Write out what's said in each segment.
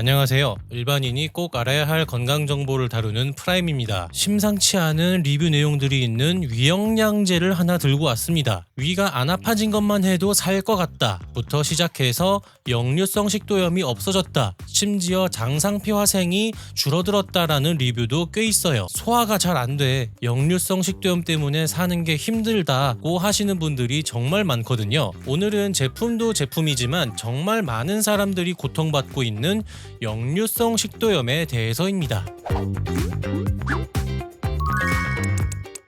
안녕하세요. 일반인이 꼭 알아야 할 건강 정보를 다루는 프라임입니다. 심상치 않은 리뷰 내용들이 있는 위영양제를 하나 들고 왔습니다. 위가 안 아파진 것만 해도 살 것 같다 부터 시작해서 역류성 식도염이 없어졌다, 심지어 장상피 화생이 줄어들었다라는 리뷰도 꽤 있어요. 소화가 잘 안 돼, 역류성 식도염 때문에 사는 게 힘들다고 하시는 분들이 정말 많거든요. 오늘은 제품도 제품이지만 정말 많은 사람들이 고통받고 있는 역류성 식도염에 대해서입니다.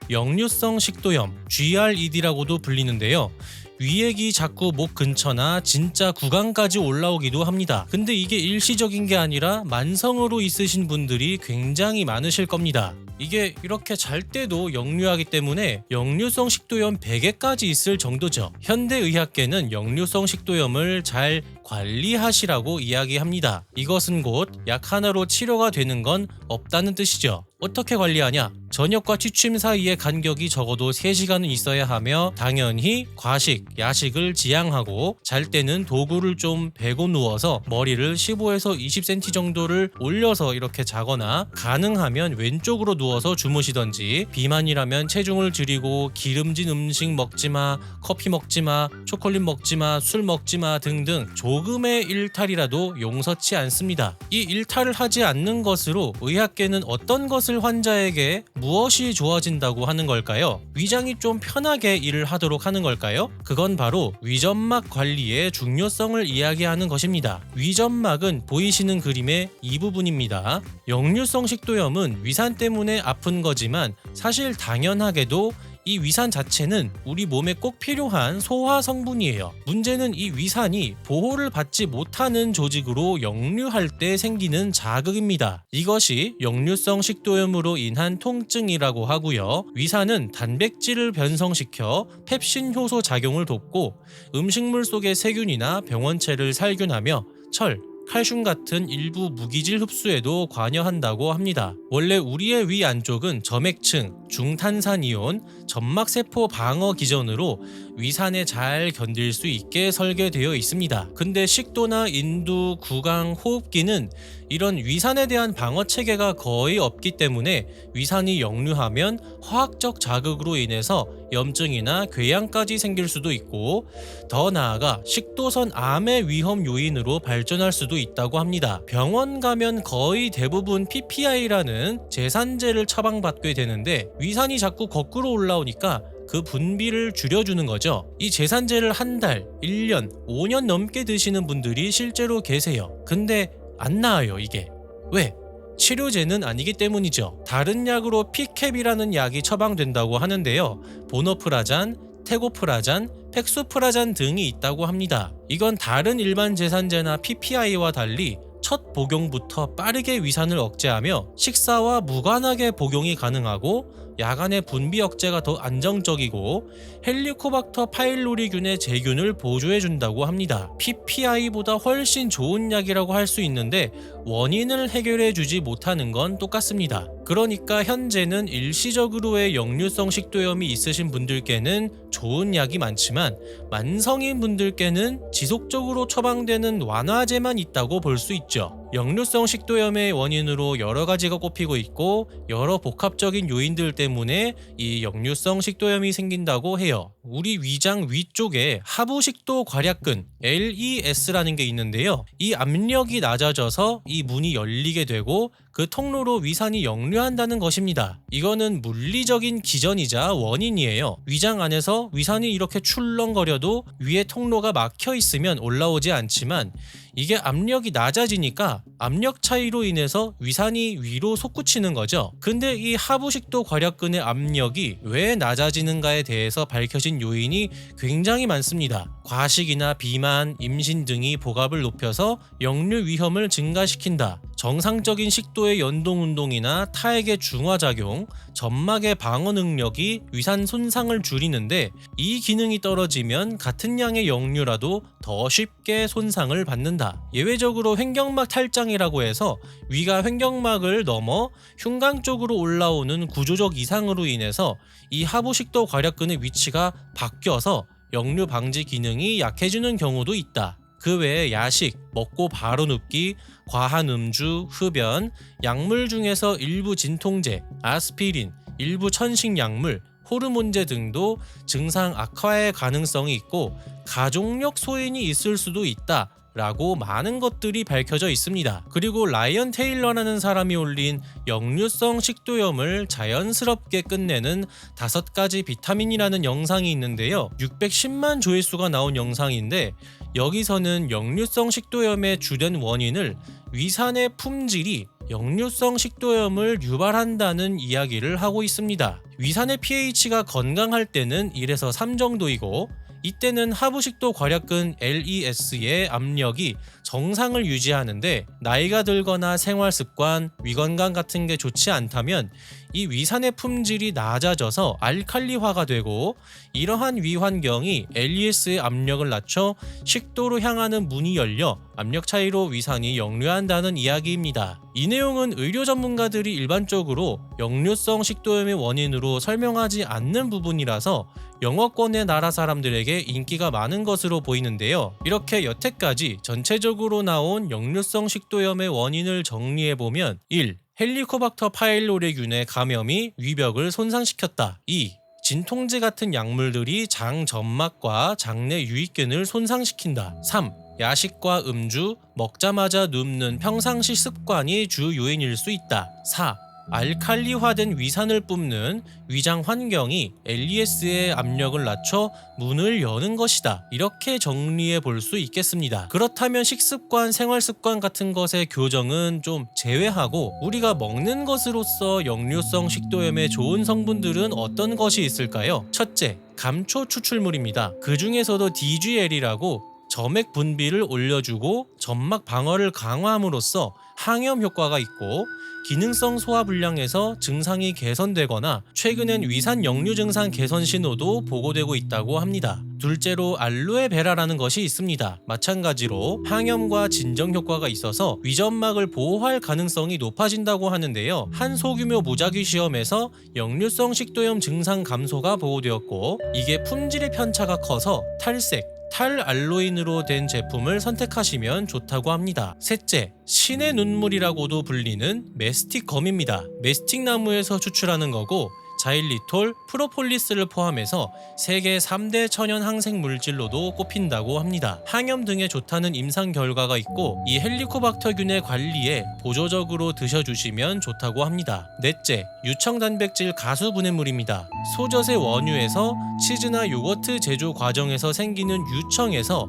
역류성 식도염, GRED라고도 불리는데요. 위액이 자꾸 목 근처나 진짜 구강까지 올라오기도 합니다. 근데 이게 일시적인 게 아니라 만성으로 있으신 분들이 굉장히 많으실 겁니다. 이게 이렇게 잘 때도 역류하기 때문에 역류성 식도염 베개까지 있을 정도죠. 현대의학계는 역류성 식도염을 잘 관리하시라고 이야기합니다. 이것은 곧 약 하나로 치료가 되는 건 없다는 뜻이죠. 어떻게 관리하냐? 저녁과 취침 사이의 간격이 적어도 3시간은 있어야 하며, 당연히 과식, 야식을 지양하고, 잘 때는 도구를 좀 베고 누워서 머리를 15에서 20cm 정도를 올려서 이렇게 자거나, 가능하면 왼쪽으로 누워서 주무시던지, 비만이라면 체중을 줄이고 기름진 음식 먹지마, 커피 먹지마, 초콜릿 먹지마, 술 먹지마 등등 조금의 일탈이라도 용서치 않습니다. 이 일탈을 하지 않는 것으로 의학계는 어떤 것을 환자에게 무엇이 좋아진다고 하는 걸까요? 위장이 좀 편하게 일을 하도록 하는 걸까요? 그건 바로 위점막 관리의 중요성을 이야기하는 것입니다. 위점막은 보이시는 그림의 이 부분입니다. 역류성 식도염은 위산 때문에 아픈 거지만 사실 당연하게도 이 위산 자체는 우리 몸에 꼭 필요한 소화 성분이에요. 문제는 이 위산이 보호를 받지 못하는 조직으로 역류할 때 생기는 자극입니다. 이것이 역류성 식도염으로 인한 통증이라고 하고요. 위산은 단백질을 변성시켜 펩신 효소 작용을 돕고, 음식물 속의 세균이나 병원체를 살균하며 철, 칼슘 같은 일부 무기질 흡수에도 관여한다고 합니다. 원래 우리의 위 안쪽은 점액층, 중탄산이온, 점막세포 방어 기전으로 위산에 잘 견딜 수 있게 설계되어 있습니다. 근데 식도나 인두, 구강, 호흡기는 이런 위산에 대한 방어 체계가 거의 없기 때문에 위산이 역류하면 화학적 자극으로 인해서 염증이나 궤양까지 생길 수도 있고, 더 나아가 식도선 암의 위험 요인으로 발전할 수도 있다고 합니다. 병원 가면 거의 대부분 PPI라는 제산제를 처방받게 되는데, 위산이 자꾸 거꾸로 올라오니까 그 분비를 줄여주는 거죠. 이 제산제를 한 달, 1년, 5년 넘게 드시는 분들이 실제로 계세요. 근데 안 나아요, 이게. 왜? 치료제는 아니기 때문이죠. 다른 약으로 피캡이라는 약이 처방된다고 하는데요. 보노프라잔, 테고프라잔, 팩수프라잔 등이 있다고 합니다. 이건 다른 일반 제산제나 PPI와 달리 첫 복용부터 빠르게 위산을 억제하며 식사와 무관하게 복용이 가능하고, 야간의 분비 억제가 더 안정적이고 헬리코박터 파일로리균의 제균을 보조해준다고 합니다. PPI보다 훨씬 좋은 약이라고 할 수 있는데 원인을 해결해주지 못하는 건 똑같습니다. 그러니까 현재는 일시적으로의 역류성 식도염이 있으신 분들께는 좋은 약이 많지만, 만성인 분들께는 지속적으로 처방되는 완화제만 있다고 볼 수 있죠. 역류성 식도염의 원인으로 여러 가지가 꼽히고 있고, 여러 복합적인 요인들 때문에 이 역류성 식도염이 생긴다고 해요. 우리 위장 위쪽에 하부식도 괄약근 LES라는 게 있는데요. 이 압력이 낮아져서 이 문이 열리게 되고 그 통로로 위산이 역류한다는 것입니다. 이거는 물리적인 기전이자 원인이에요. 위장 안에서 위산이 이렇게 출렁거려도 위에 통로가 막혀 있으면 올라오지 않지만, 이게 압력이 낮아지니까 압력 차이로 인해서 위산이 위로 솟구치는 거죠. 근데 이 하부식도 괄약근의 압력이 왜 낮아지는가에 대해서 밝혀진 요인이 굉장히 많습니다. 과식이나 비만, 임신 등이 복압을 높여서 역류 위험을 증가시킨다. 정상적인 식도의 연동 운동이나 타액의 중화작용, 점막의 방어 능력이 위산 손상을 줄이는데, 이 기능이 떨어지면 같은 양의 역류라도 더 쉽게 손상을 받는다. 예외적으로 횡격막 탈장이라고 해서 위가 횡격막을 넘어 흉곽 쪽으로 올라오는 구조적 이상으로 인해서 이 하부식도 괄약근의 위치가 바뀌어서 역류 방지 기능이 약해지는 경우도 있다. 그 외에 야식, 먹고 바로 눕기, 과한 음주, 흡연, 약물 중에서 일부 진통제, 아스피린, 일부 천식 약물, 호르몬제 등도 증상 악화의 가능성이 있고 가족력 소인이 있을 수도 있다 라고 많은 것들이 밝혀져 있습니다. 그리고 라이언 테일러라는 사람이 올린 역류성 식도염을 자연스럽게 끝내는 5가지 비타민이라는 영상이 있는데요. 610만 조회수가 나온 영상인데 여기서는 역류성 식도염의 주된 원인을 위산의 품질이 역류성 식도염을 유발한다는 이야기를 하고 있습니다. 위산의 pH가 건강할 때는 1에서 3 정도이고 이때는 하부식도 괄약근 LES의 압력이 정상을 유지하는데 나이가 들거나 생활습관, 위건강 같은 게 좋지 않다면 이 위산의 품질이 낮아져서 알칼리화가 되고 이러한 위 환경이 LES의 압력을 낮춰 식도로 향하는 문이 열려 압력 차이로 위산이 역류한다는 이야기입니다. 이 내용은 의료 전문가들이 일반적으로 역류성 식도염의 원인으로 설명하지 않는 부분이라서 영어권의 나라 사람들에게 인기가 많은 것으로 보이는데요. 이렇게 여태까지 전체적으로 나온 역류성 식도염의 원인을 정리해보면 1. 헬리코박터 파일로레균의 감염이 위벽을 손상시켰다. 2. 진통제 같은 약물들이 장 점막과 장내 유익균을 손상시킨다. 3. 야식과 음주, 먹자마자 눕는 평상시 습관이 주 요인일 수 있다. 4. 알칼리화된 위산을 뿜는 위장 환경이 LES의 압력을 낮춰 문을 여는 것이다. 이렇게 정리해 볼 수 있겠습니다. 그렇다면 식습관, 생활습관 같은 것의 교정은 좀 제외하고 우리가 먹는 것으로서 역류성 식도염에 좋은 성분들은 어떤 것이 있을까요? 첫째, 감초 추출물입니다. 그 중에서도 DGL이라고 점액 분비를 올려주고 점막 방어를 강화함으로써 항염 효과가 있고 기능성 소화불량에서 증상이 개선되거나 최근엔 위산 역류 증상 개선 신호도 보고되고 있다고 합니다. 둘째로 알로에베라라는 것이 있습니다. 마찬가지로 항염과 진정 효과가 있어서 위점막을 보호할 가능성이 높아진다고 하는데요. 한 소규모 무작위 시험에서 역류성 식도염 증상 감소가 보고되었고 이게 품질의 편차가 커서 탈색, 탈알로인으로 된 제품을 선택하시면 좋다고 합니다. 셋째, 신의 눈물이라고도 불리는 메스틱 검입니다. 메스틱 나무에서 추출하는 거고 자일리톨, 프로폴리스를 포함해서 세계 3대 천연 항생 물질로도 꼽힌다고 합니다. 항염 등에 좋다는 임상 결과가 있고 이 헬리코박터균의 관리에 보조적으로 드셔주시면 좋다고 합니다. 넷째, 유청 단백질 가수 분해물입니다. 소젖의 원유에서 치즈나 요거트 제조 과정에서 생기는 유청에서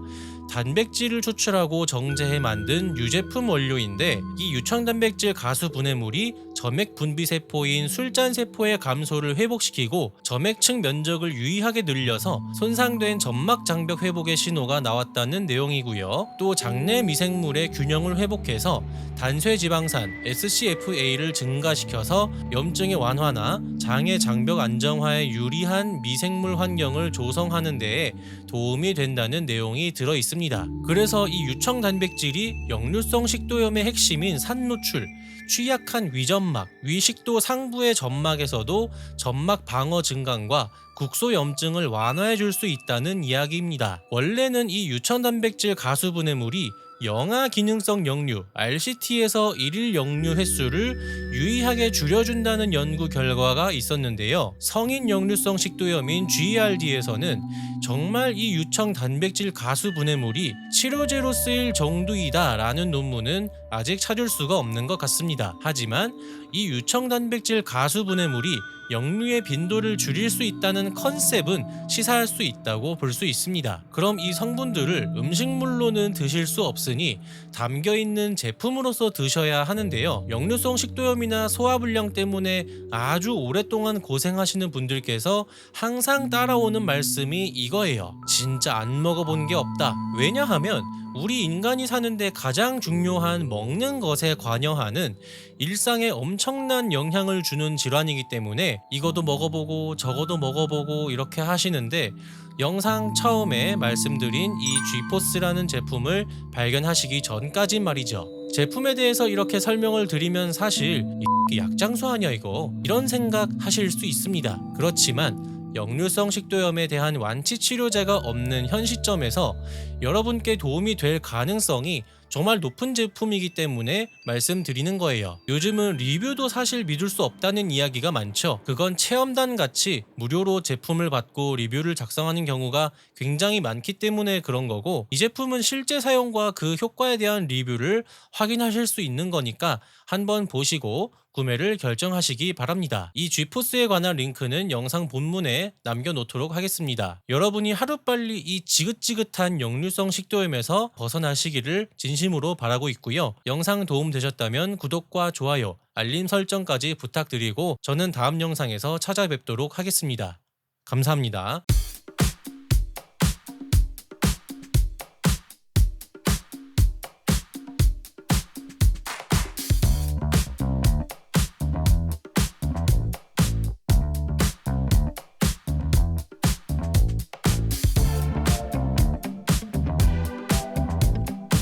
단백질을 추출하고 정제해 만든 유제품 원료인데 이 유청 단백질 가수 분해물이 점액 분비 세포인 술잔 세포의 감소를 회복시키고 점액층 면적을 유의하게 늘려서 손상된 점막 장벽 회복의 신호가 나왔다는 내용이고요. 또 장내 미생물의 균형을 회복해서 단쇄 지방산 SCFA를 증가시켜서 염증의 완화나 장의 장벽 안정화에 유리한 미생물 환경을 조성하는 데에 도움이 된다는 내용이 들어 있습니다. 그래서 이 유청 단백질이 역류성 식도염의 핵심인 산노출, 취약한 위점막, 위식도 상부의 점막에서도 점막 방어 증강과 국소염증을 완화해 줄 수 있다는 이야기입니다. 원래는 이 유청 단백질 가수 분해물이 영아 기능성 역류 RCT에서 일일 역류 횟수를 유의하게 줄여준다는 연구 결과가 있었는데요. 성인 역류성 식도염인 GERD에서는 정말 이 유청 단백질 가수 분해물이 치료제로 쓰일 정도이다 라는 논문은 아직 찾을 수가 없는 것 같습니다. 하지만 이 유청 단백질 가수 분해물이 역류의 빈도를 줄일 수 있다는 컨셉은 시사할 수 있다고 볼 수 있습니다. 그럼 이 성분들을 음식물로는 드실 수 없으니 담겨있는 제품으로서 드셔야 하는데요. 역류성 식도염이나 소화불량 때문에 아주 오랫동안 고생하시는 분들께서 항상 따라오는 말씀이 이거예요. 진짜 안 먹어본 게 없다. 왜냐하면 우리 인간이 사는데 가장 중요한 먹는 것에 관여하는 일상에 엄청난 영향을 주는 질환이기 때문에 이거도 먹어보고 저거도 먹어보고 이렇게 하시는데 영상 처음에 말씀드린 이 G포스라는 제품을 발견하시기 전까진 말이죠. 제품에 대해서 이렇게 설명을 드리면 사실 이 약장수 아니야 이거 이런 생각 하실 수 있습니다. 그렇지만 역류성 식도염에 대한 완치 치료제가 없는 현 시점에서 여러분께 도움이 될 가능성이 정말 높은 제품이기 때문에 말씀드리는 거예요. 요즘은 리뷰도 사실 믿을 수 없다는 이야기가 많죠. 그건 체험단 같이 무료로 제품을 받고 리뷰를 작성하는 경우가 굉장히 많기 때문에 그런 거고, 이 제품은 실제 사용과 그 효과에 대한 리뷰를 확인하실 수 있는 거니까 한번 보시고 구매를 결정하시기 바랍니다. 이 쥐포스에 관한 링크는 영상 본문에 남겨놓도록 하겠습니다. 여러분이 하루빨리 이 지긋지긋한 역류성 식도염에서 벗어나시기를 진심으로 바라고 있고요. 영상 도움되셨다면 구독과 좋아요, 알림 설정까지 부탁드리고 저는 다음 영상에서 찾아뵙도록 하겠습니다. 감사합니다.